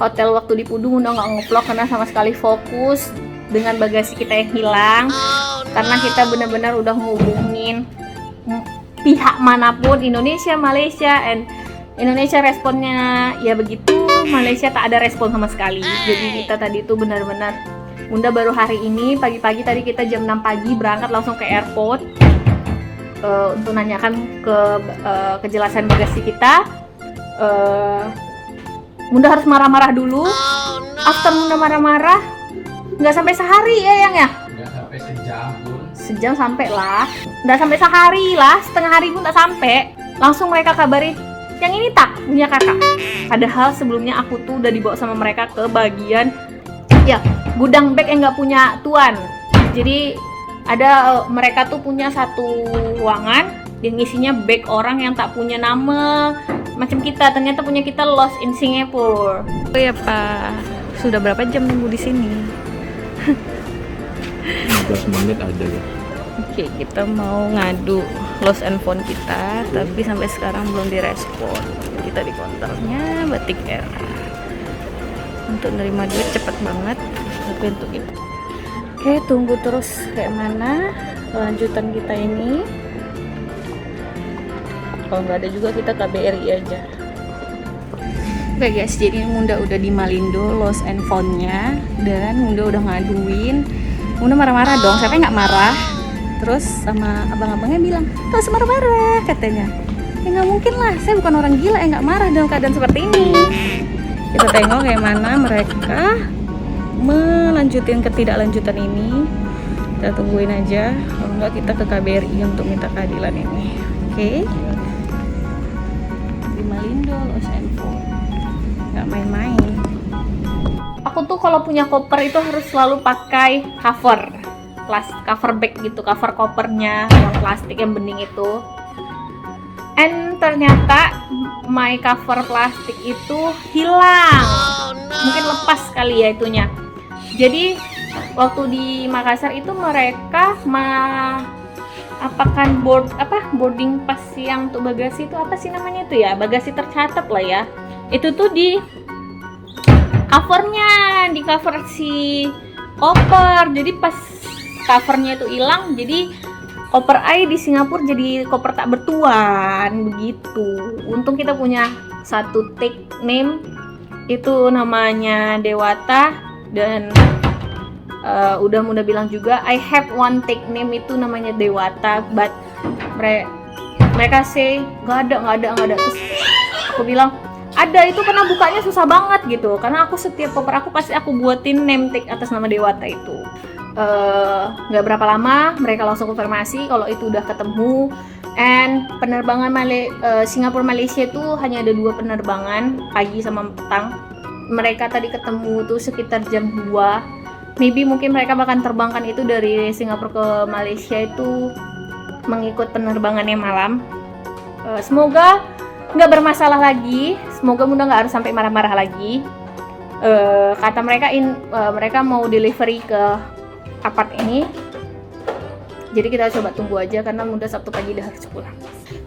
hotel waktu di Pudu Munda nggak ngevlog karena sama sekali fokus dengan bagasi kita yang hilang. Karena kita benar-benar udah ngubungin pihak manapun, Indonesia, Malaysia, and Indonesia responnya ya begitu, Malaysia tak ada respon sama sekali. Jadi kita tadi itu benar-benar, Bunda baru hari ini pagi-pagi tadi kita jam 6 pagi berangkat langsung ke airport untuk nanyakan ke kejelasan bagasi kita. Bunda harus marah-marah dulu. After Bunda marah-marah, nggak sampai sehari ya Yang ya? Nggak sampai sejam pun. Sejam sampai lah, nggak sampai sehari lah, setengah hari pun tak sampai. Langsung mereka kabari, yang ini tak punya kakak. Padahal sebelumnya aku tuh udah dibawa sama mereka ke bagian ya gudang bag yang nggak punya tuan. Jadi ada mereka tuh punya satu ruangan yang isinya bag orang yang tak punya nama macam kita. Ternyata punya kita lost in Singapore. Oh ya Pak, sudah berapa jam nunggu di sini? 15 menit ada ya. Oke, kita mau ngadu lost and found kita, tapi sampai sekarang belum direspon. Kita di counternya Batik Era. Untuk nerima duit cepet banget, tapi untuk itu. Oke, tunggu terus kayak mana kelanjutan kita ini. Kalau nggak ada juga kita KBRI aja. Oke guys, jadi Munda udah di Malindo lost and found-nya, dan Munda udah ngaduin. Munda marah-marah dong, siapa yang nggak marah? Terus sama abang-abangnya bilang, "Tuh marah-marah," katanya. Ya nggak mungkin lah, saya bukan orang gila yang nggak marah dalam keadaan seperti ini. Kita tengok kayak mana mereka melanjutin ketidaklanjutan ini. Kita tungguin aja, kalau nggak kita ke KBRI untuk minta keadilan ini. Oke? Di Malindo lost and found, nggak main-main. Aku tuh kalau punya koper itu harus selalu pakai cover bag gitu, cover kopernya yang plastik yang bening itu. And ternyata my cover plastik itu hilang. Mungkin lepas kali ya itunya. Jadi waktu di Makassar itu mereka boarding pass yang untuk bagasi itu apa sih namanya itu ya? Bagasi tercatat lah ya. Itu tuh di covernya, di cover si koper. Jadi pas covernya itu hilang, jadi koper I di Singapura jadi koper tak bertuan begitu. Untung kita punya satu tag name, itu namanya Dewata, dan udah Munda bilang juga I have one tag name itu namanya Dewata, but mereka say nggak ada. Terus aku bilang ada, itu karena bukanya susah banget gitu, karena aku setiap koper aku pasti aku buatin name tag atas nama Dewata itu. Nggak berapa lama mereka langsung konfirmasi kalau itu udah ketemu. And penerbangan Singapura Malaysia itu hanya ada 2 penerbangan, pagi sama petang. Mereka tadi ketemu tuh sekitar jam 2. Maybe mungkin mereka bahkan terbangkan itu dari Singapura ke Malaysia itu mengikut penerbangannya malam. Semoga nggak bermasalah lagi, semoga Bunda nggak harus sampai marah-marah lagi. Kata mereka mereka mau delivery ke apart ini, jadi kita coba tunggu aja karena Bunda Sabtu pagi udah harus pulang.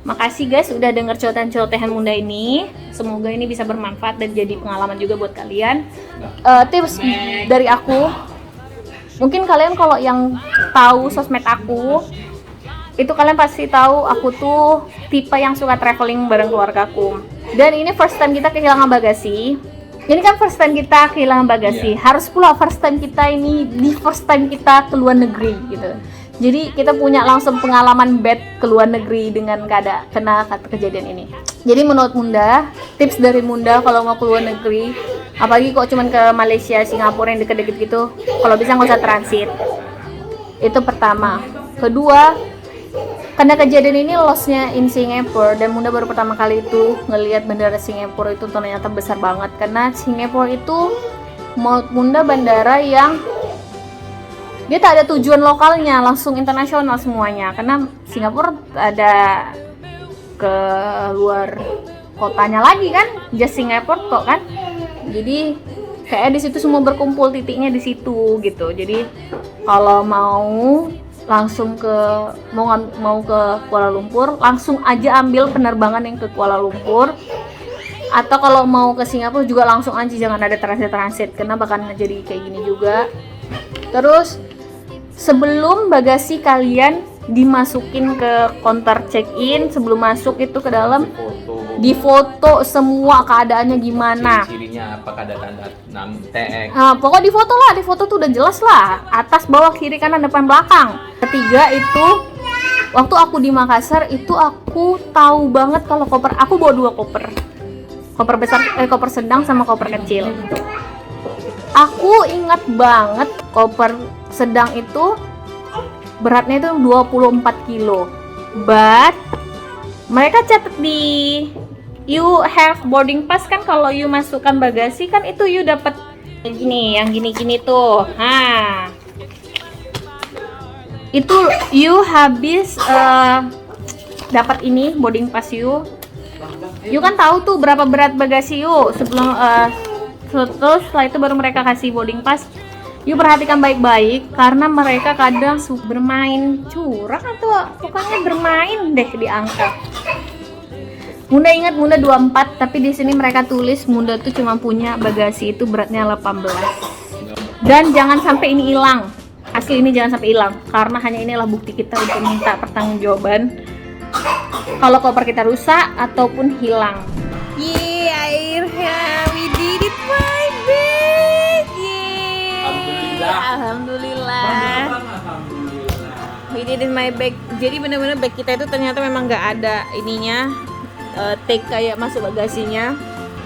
Makasih guys udah denger celotehan Bunda ini, semoga ini bisa bermanfaat dan jadi pengalaman juga buat kalian. Tips dari aku, mungkin kalian kalau yang tahu sosmed aku itu kalian pasti tahu aku tuh tipe yang suka traveling bareng keluargaku, dan ini first time kita kehilangan bagasi. Ini kan first time kita kehilangan bagasi, harus pula first time kita ini di first time kita ke luar negeri gitu. Jadi kita punya langsung pengalaman bad ke luar negeri dengan kena kejadian ini. Jadi menurut Bunda, tips dari Bunda kalau mau ke luar negeri, apalagi kok cuman ke Malaysia, Singapura yang deket-deket gitu, kalau bisa nggak usah transit. Itu pertama. Kedua, karena kejadian ini lossnya in Singapore, dan Bunda baru pertama kali itu ngelihat bandara Singapura itu ternyata besar banget. Karena Singapura itu menurut Bunda bandara yang dia tak ada tujuan lokalnya, langsung internasional semuanya. Karena Singapura ada ke luar kotanya lagi kan, just Singapura kok kan. Jadi kayak di situ semua berkumpul, titiknya di situ gitu. Jadi kalau mau langsung mau ke Kuala Lumpur, langsung aja ambil penerbangan yang ke Kuala Lumpur, Atau kalau mau ke Singapura juga langsung aja, jangan ada transit karena bakal jadi kayak gini juga. Terus sebelum bagasi kalian dimasukin ke counter check-in, sebelum masuk itu ke dalam difoto semua keadaannya gimana. Ciri-cirinya apakah ada tanda tag. Pokok di foto tuh udah jelas lah, atas bawah kiri kanan depan belakang. Ketiga itu waktu aku di Makassar itu aku tahu banget kalau koper aku bawa 2 koper besar, koper sedang sama koper kecil. Aku ingat banget koper sedang itu beratnya itu 24 kilo. But mereka catat di you have boarding pass kan, kalau you masukkan bagasi kan itu you dapat yang gini tuh. Itu you habis dapat ini boarding pass you kan tahu tuh berapa berat bagasi you sebelum terus setelah itu baru mereka kasih boarding pass. You perhatikan baik-baik karena mereka kadang bermain curang atau pokoknya bermain deh di angka. Bunda ingat Bunda 24, tapi di sini mereka tulis Bunda tuh cuma punya bagasi itu beratnya 18. Dan jangan sampai ini hilang. Asli ini jangan sampai hilang karena hanya inilah bukti kita untuk minta pertanggungjawaban kalau koper kita rusak ataupun hilang. Yeay, akhirnya we did it, my bag. Yeay. Alhamdulillah. We did it, my bag. Jadi benar-benar bag kita itu ternyata memang nggak ada ininya, tag kayak masuk bagasinya.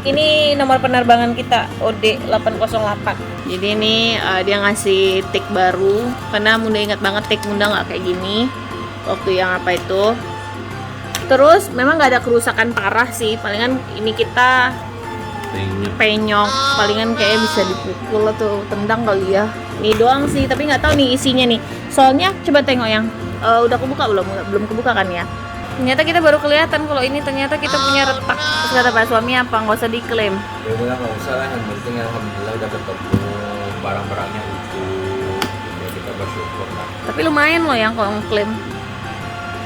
Ini nomor penerbangan kita OD 808. Jadi ini dia ngasih tag baru karena Bunda ingat banget tag Bunda nggak kayak gini waktu yang apa itu. Terus memang nggak ada kerusakan parah sih, palingan ini kita penyok, palingan kayak bisa dipukul atau tendang kali ya. Ini doang sih, tapi nggak tahu nih isinya nih. Soalnya coba tengok yang udah kebuka belum kebuka kan ya. Ternyata kita baru kelihatan kalau ini ternyata kita punya retak. Terus kata Pak suami apa, nggak usah diklaim. Ya udah nggak usah lah, yang penting alhamdulillah udah ketemu barang-barangnya itu. Ya kita bersyukur lah. Tapi lumayan loh yang kalau ngeklaim.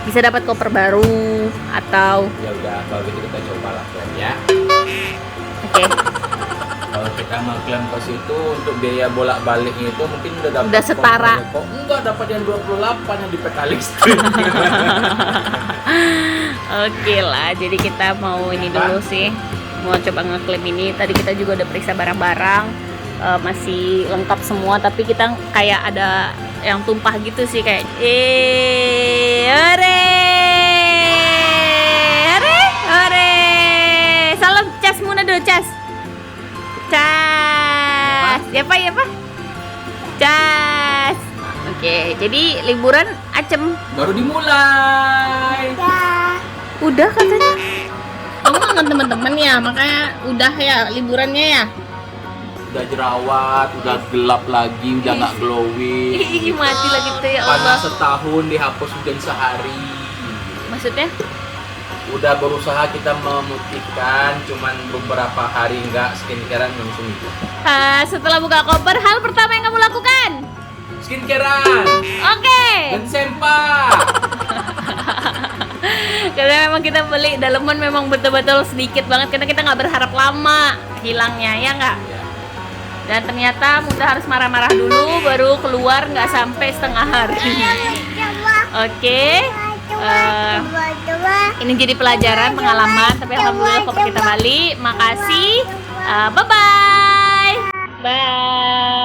Bisa dapat koper baru atau ya udah kalau gitu kita coba lah ya. Oke. Kalau kita ngeklaim ke situ untuk biaya bolak-baliknya itu mungkin udah dapat. Udah setara. Kok enggak dapat yang 28 yang di peta listrik. Oke lah, jadi kita mau ini dulu sih, mau coba ngeklaim ini. Tadi kita juga udah periksa barang-barang, masih lengkap semua, tapi kita kayak ada yang tumpah gitu sih kayak ore. Salam cas Muna dulu, cas. Ya pak. Cas. Oke, jadi liburan Acem Baru dimulai. udah katanya. Kamu kangen teman-teman ya, makanya udah ya liburannya ya. Udah jerawat, udah gelap lagi, udah nggak glowing. Ih, mati lagi tuh ya Allah. Panas setahun dihapus hujan sehari. Maksudnya? Udah berusaha kita memutihkan, cuman beberapa hari nggak skincarean langsung itu. Setelah buka koper, hal pertama yang kamu lakukan? Skincarean. Oke. Dan sempak. Karena memang kita beli daleman memang betul-betul sedikit banget karena kita nggak berharap lama hilangnya, ya nggak? Ya. Dan ternyata Bunda harus marah-marah dulu baru keluar, nggak sampai setengah hari. Oke. Ini jadi pelajaran, pengalaman, tapi alhamdulillah koper kita balik. Makasih. Bye-bye. Bye.